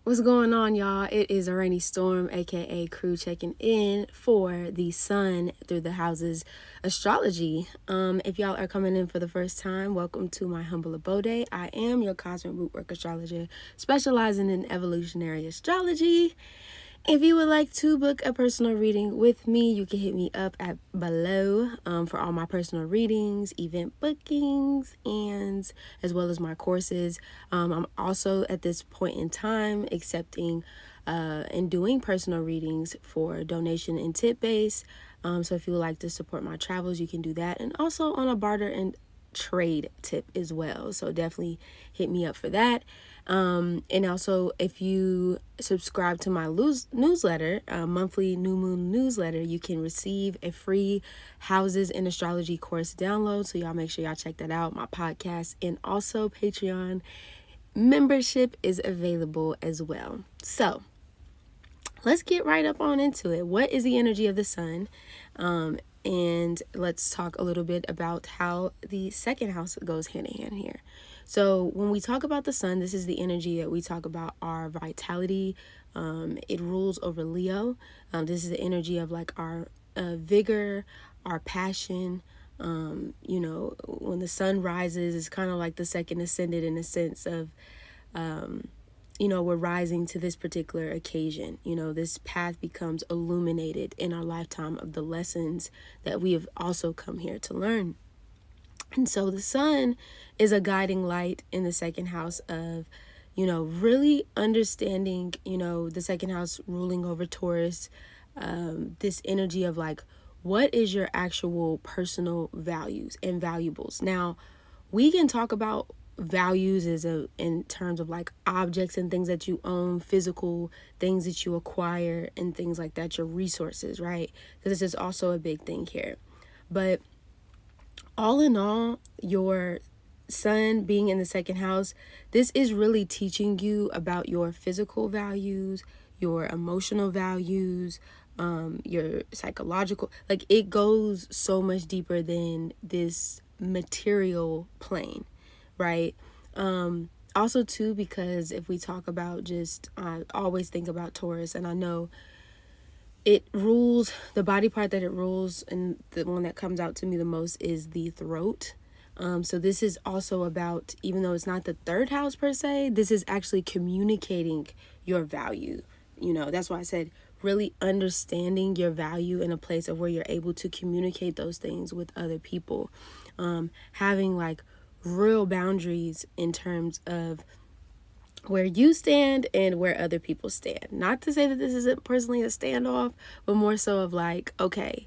What's going on, y'all? It is a rainy storm, aka crew, checking in for the sun through the houses astrology. If y'all are coming in for the first time, welcome to my humble abode. I am your cosmic rootwork astrologer, specializing in evolutionary astrology. If you would like to book a personal reading with me, you can hit me up at below for all my personal readings, event bookings, and as well as my courses. I'm also at this point in time accepting and doing personal readings for donation and tip base. So if you would like to support my travels, you can do that. And also on a barter and trade tip as well. So definitely hit me up for that. And also, if you subscribe to my newsletter, monthly new moon newsletter, you can receive a free houses and astrology course download. So y'all make sure y'all check that out. My podcast and also Patreon membership is available as well. So let's get right up on into it. What is the energy of the sun? And let's talk a little bit about how the second house goes hand in hand here. So when we talk about the sun, this is the energy that we talk about our vitality. It rules over Leo. This is the energy of like our vigor, our passion. When the sun rises, it's kind of like the second ascendant in a sense of, we're rising to this particular occasion. This path becomes illuminated in our lifetime of the lessons that we have also come here to learn. And so the sun is a guiding light in the second house of, really understanding, the second house ruling over Taurus, this energy of like, what is your actual personal values and valuables? Now, we can talk about values in terms of like objects and things that you own, physical things that you acquire and things like that, your resources, right? Because this is also a big thing here. But all in all, your sun being in the second house, this is really teaching you about your physical values, your emotional values, your psychological, like it goes so much deeper than this material plane, right? Also too, because if we talk about I always think about Taurus, and I know it rules, the body part that it rules, and the one that comes out to me the most is the throat. So this is also about, even though it's not the third house per se, this is actually communicating your value. That's why I said really understanding your value in a place of where you're able to communicate those things with other people. Having like real boundaries in terms of where you stand and where other people stand. Not to say that this isn't personally a standoff, but more so of like, okay,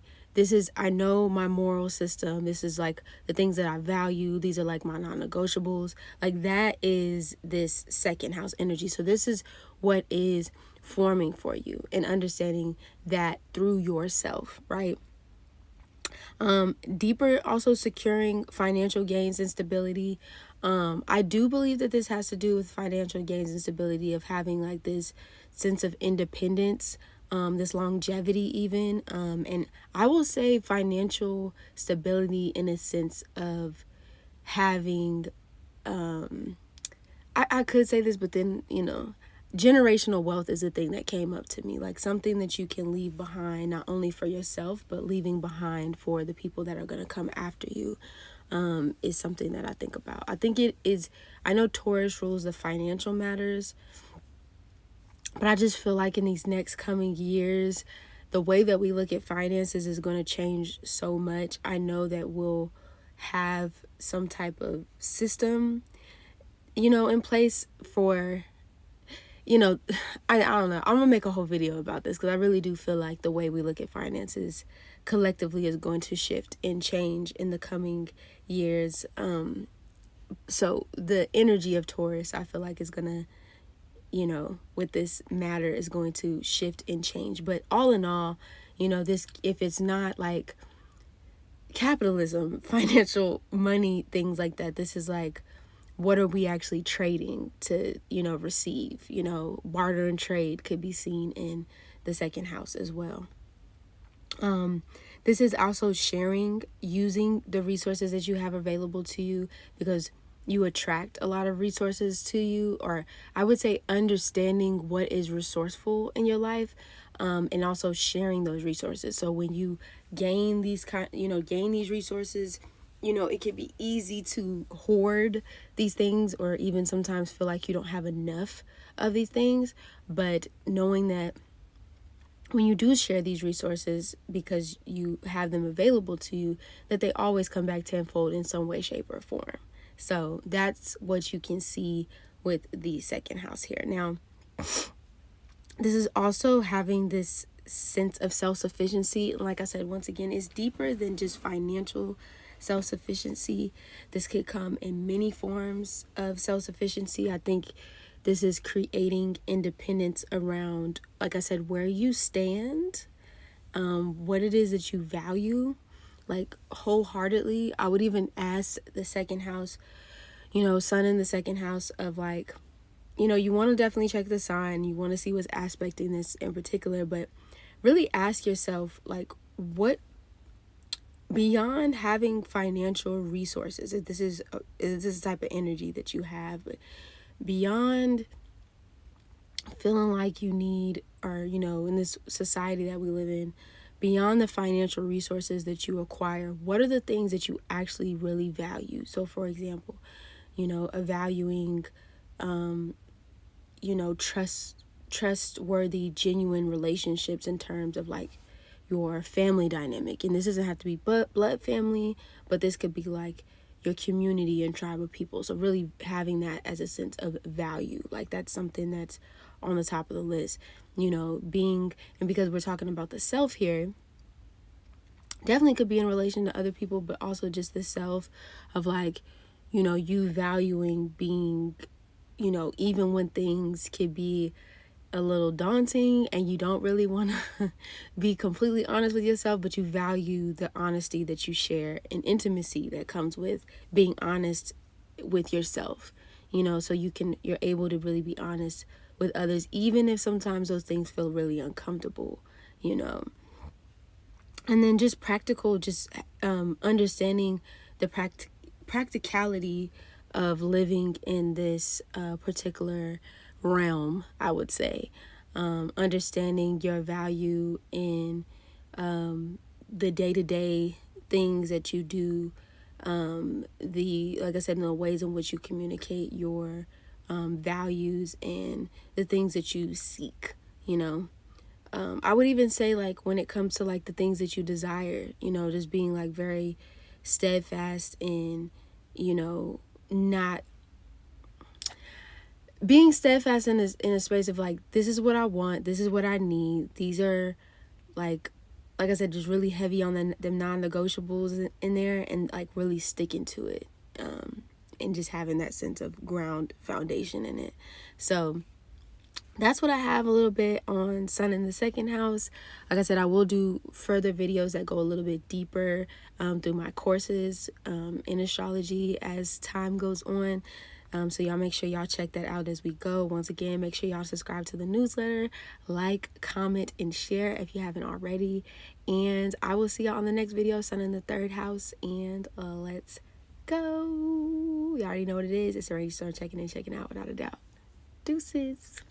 I know my moral system. This is like the things that I value. These are like my non-negotiables. Like that is this second house energy. So this is what is forming for you and understanding that through yourself, right? Deeper, also securing financial gains and stability. I do believe that this has to do with financial gains and stability, of having like this sense of independence, this longevity even. And I will say financial stability in a sense of having, I could say this, but then, generational wealth is a thing that came up to me, like something that you can leave behind, not only for yourself, but leaving behind for the people that are going to come after you, is something that I think about. I think it is, I know Taurus rules the financial matters, but I just feel like in these next coming years, the way that we look at finances is going to change so much. I know that we'll have some type of system, in place for, I don't know. I'm going to make a whole video about this because I really do feel like the way we look at finances collectively is going to shift and change in the coming years. So the energy of Taurus, I feel like is going to, with this matter, is going to shift and change. But all in all, this, if it's not like capitalism, financial money, things like that, this is like, what are we actually trading to, receive? Barter and trade could be seen in the second house as well. This is also sharing, using the resources that you have available to you, because, you attract a lot of resources to you, or I would say understanding what is resourceful in your life, and also sharing those resources. So when you gain gain these resources, it can be easy to hoard these things, or even sometimes feel like you don't have enough of these things. But knowing that when you do share these resources because you have them available to you, that they always come back tenfold in some way, shape, or form. So that's what you can see with the second house here. Now, this is also having this sense of self-sufficiency. Like I said, once again, it's deeper than just financial self-sufficiency. This could come in many forms of self-sufficiency. I think this is creating independence around, like I said, where you stand, what it is that you value, like wholeheartedly. I would even ask the second house, sun in the second house of like, you want to definitely check the sign. You want to see what's aspecting this in particular, but really ask yourself, like, what beyond having financial resources, if this is the type of energy that you have, but beyond feeling like you need, or in this society that we live in, beyond the financial resources that you acquire, what are the things that you actually really value? So for example, valuing trustworthy, genuine relationships in terms of like your family dynamic. And this doesn't have to be blood family, but this could be like your community and tribe of people. So really having that as a sense of value, like that's something that's on the top of the list, and because we're talking about the self here, definitely could be in relation to other people, but also just the self of like, you valuing being, even when things could be a little daunting and you don't really want to be completely honest with yourself, but you value the honesty that you share and intimacy that comes with being honest with yourself, so you're able to really be honest with others, even if sometimes those things feel really uncomfortable, and then just understanding the practicality of living in this particular realm, I would say. Understanding your value in the day-to-day things that you do, like I said, in the ways in which you communicate your values and the things that you seek, I would even say, like, when it comes to like the things that you desire, just being like very steadfast in, not being steadfast in a space of like, this is what I want, this is what I need, these are like I said, just really heavy on the non-negotiables in there, and like really sticking to it, and just having that sense of ground foundation in it. So that's what I have a little bit on sun in the second house. Like I said, I will do further videos that go a little bit deeper through my courses in astrology as time goes on. So y'all make sure y'all check that out as we go. Once again, make sure y'all subscribe to the newsletter, like, comment, and share if you haven't already. And I will see y'all on the next video, sun in the third house. And let's go. You already know what it is. It's already start checking in, checking out without a doubt. Deuces.